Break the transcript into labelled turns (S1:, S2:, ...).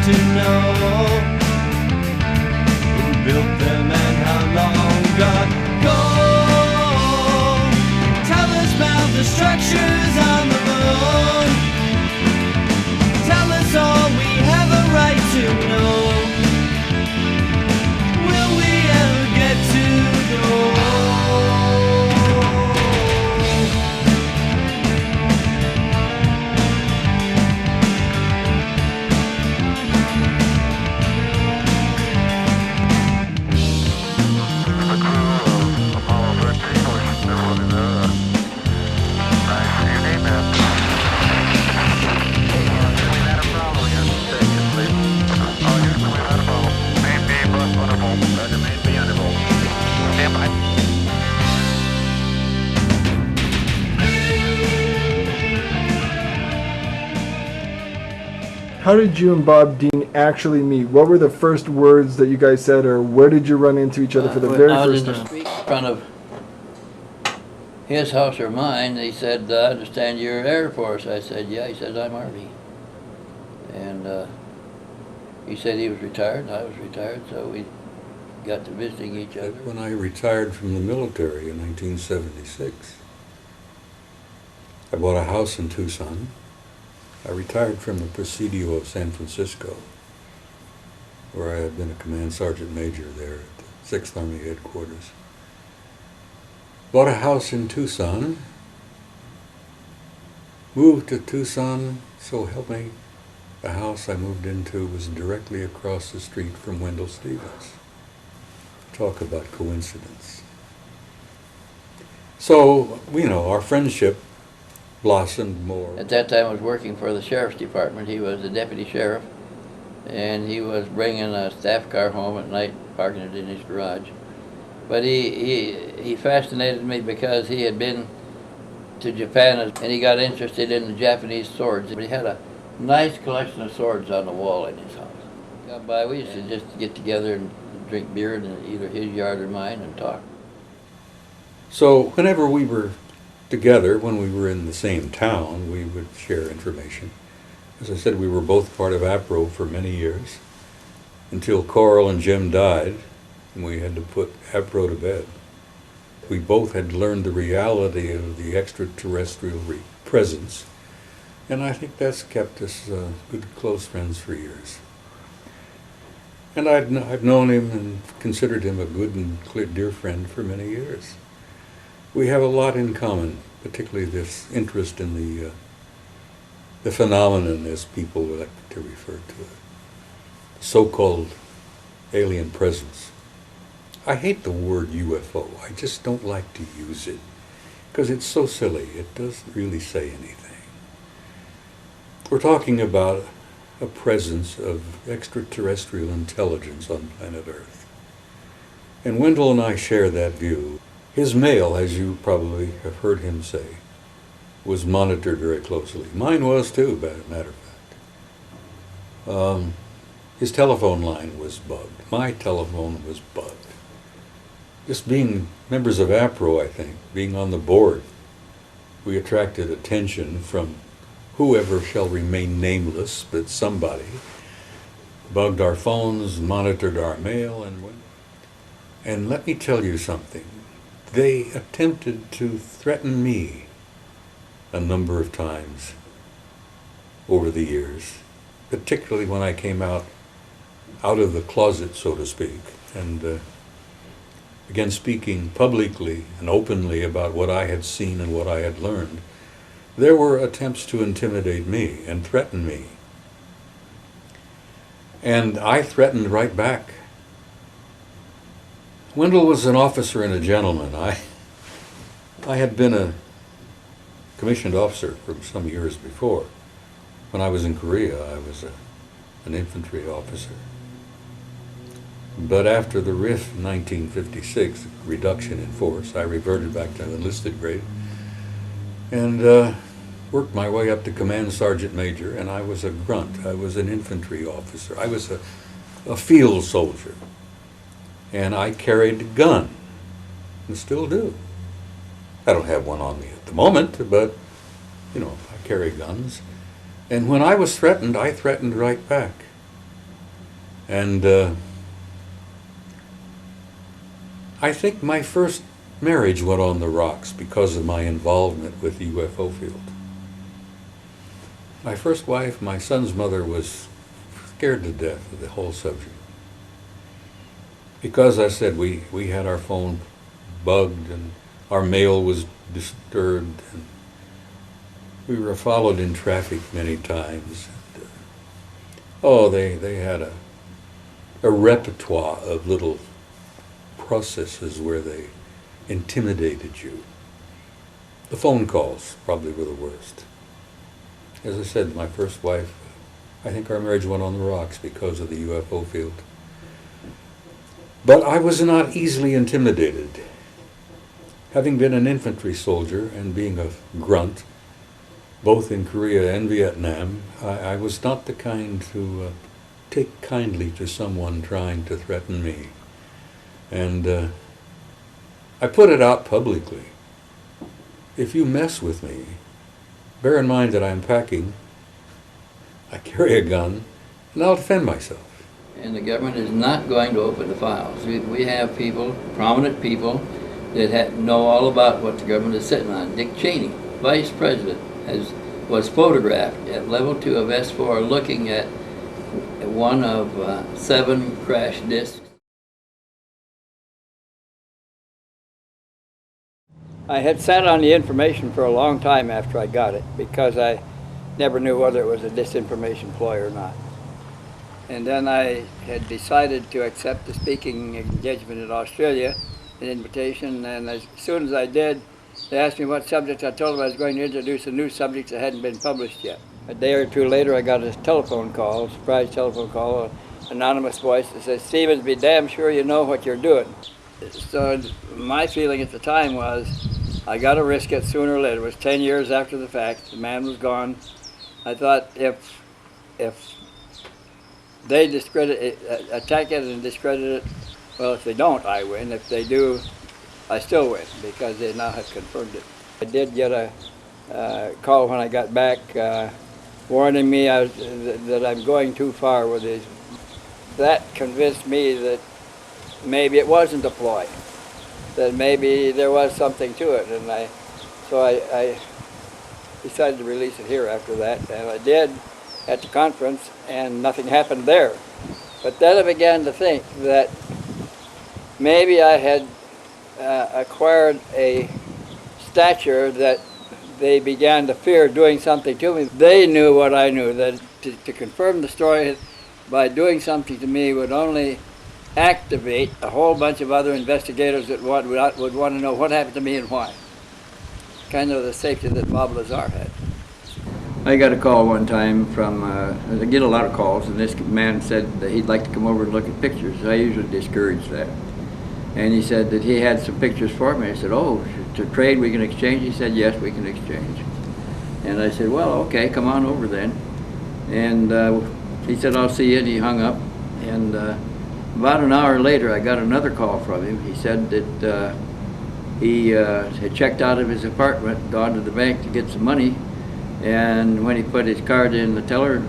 S1: to know who built them and how long. God, go tell us about the structures on the moon. Tell us all we have a right to know. Will we ever get to go?
S2: How did you and Bob Dean actually meet? What were the first words that you guys said, or where did you run into each other for the very first time?
S3: I was in the street in front of his house or mine. He said, I understand you're Air Force. I said, yeah. He said, I'm Army. And he said he was retired, and I was retired, so we got to visiting each other.
S4: When I retired from the military in 1976, I bought a house in Tucson. I retired from the Presidio of San Francisco, where I had been a command sergeant major there at the 6th Army headquarters. Bought a house in Tucson, moved to Tucson, so help me. The house I moved into was directly across the street from Wendelle Stevens. Talk about coincidence. So, our friendship blossomed more.
S3: At that time I was working for the sheriff's department. He was the deputy sheriff, and he was bringing a staff car home at night, parking it in his garage. But he fascinated me because he had been to Japan and he got interested in the Japanese swords. He had a nice collection of swords on the wall in his house. Come by, we used to just get together and drink beer in either his yard or mine and talk.
S4: So whenever we were together, when we were in the same town, we would share information. As I said, we were both part of APRO for many years, until Coral and Jim died, and we had to put APRO to bed. We both had learned the reality of the extraterrestrial presence, and I think that's kept us good, close friends for years. And I've known him and considered him a good and dear friend for many years. We have a lot in common, particularly this interest in the phenomenon, as people like to refer to it, so-called alien presence. I hate the word UFO. I just don't like to use it because it's so silly. It doesn't really say anything. We're talking about a presence of extraterrestrial intelligence on planet Earth. And Wendelle and I share that view. His mail, as you probably have heard him say, was monitored very closely. Mine was too, matter of fact. His telephone line was bugged. My telephone was bugged. Just being members of APRO, I think, being on the board, we attracted attention from whoever shall remain nameless, but somebody bugged our phones, monitored our mail, and let me tell you something. They attempted to threaten me a number of times over the years, particularly when I came out of the closet, so to speak, and began speaking publicly and openly about what I had seen and what I had learned. There were attempts to intimidate me and threaten me. And I threatened right back. Wendelle was an officer and a gentleman. I had been a commissioned officer for some years before. When I was in Korea, I was an infantry officer. But after the RIF 1956, reduction in force, I reverted back to enlisted grade and worked my way up to command sergeant major, and I was a grunt. I was an infantry officer. I was a field soldier. And I carried a gun, and still do. I don't have one on me at the moment, but, I carry guns. And when I was threatened, I threatened right back. And I think my first marriage went on the rocks because of my involvement with the UFO field. My first wife, my son's mother, was scared to death of the whole subject. Because I said we had our phone bugged and our mail was disturbed, and we were followed in traffic many times. And, they had a repertoire of little processes where they intimidated you. The phone calls probably were the worst. As I said, my first wife, I think our marriage went on the rocks because of the UFO field. But I was not easily intimidated. Having been an infantry soldier and being a grunt, both in Korea and Vietnam, I was not the kind to take kindly to someone trying to threaten me. And I put it out publicly. If you mess with me, bear in mind that I'm packing, I carry a gun, and I'll defend myself.
S3: And the government is not going to open the files. We have people, prominent people, that know all about what the government is sitting on. Dick Cheney, vice president, was photographed at level 2 of S4 looking at one of 7 crash disks.
S5: I had sat on the information for a long time after I got it because I never knew whether it was a disinformation ploy or not. And then I had decided to accept the speaking engagement in Australia, an invitation, and as soon as I did, they asked me what subject. I told them I was going to introduce a new subject that hadn't been published yet. A day or two later, I got a telephone call, a surprise telephone call, an anonymous voice that says, "Stevens, be damn sure you know what you're doing." So my feeling at the time was, I got to risk it sooner or later. It was 10 years after the fact. The man was gone. I thought if they attack it and discredit it, well, if they don't, I win. If they do, I still win because they now have confirmed it. I did get a call when I got back warning me that I'm going too far with these. That convinced me that maybe it wasn't a ploy, that maybe there was something to it, and so I decided to release it here after that, and I did at the conference, and nothing happened there. But then I began to think that maybe I had acquired a stature that they began to fear doing something to me. They knew what I knew, that to confirm the story by doing something to me would only activate a whole bunch of other investigators that would want to know what happened to me and why. Kind of the safety that Bob Lazar had. I got a call one time from, I get a lot of calls, and this man said that he'd like to come over and look at pictures. I usually discourage that. And he said that he had some pictures for me. I said, "Oh, to trade we can exchange?" He said, "Yes, we can exchange." And I said, "Well, okay, come on over then." And he said, "I'll see you," and he hung up. And about an hour later, I got another call from him. He said that he had checked out of his apartment, gone to the bank to get some money, and when he put his card in the teller,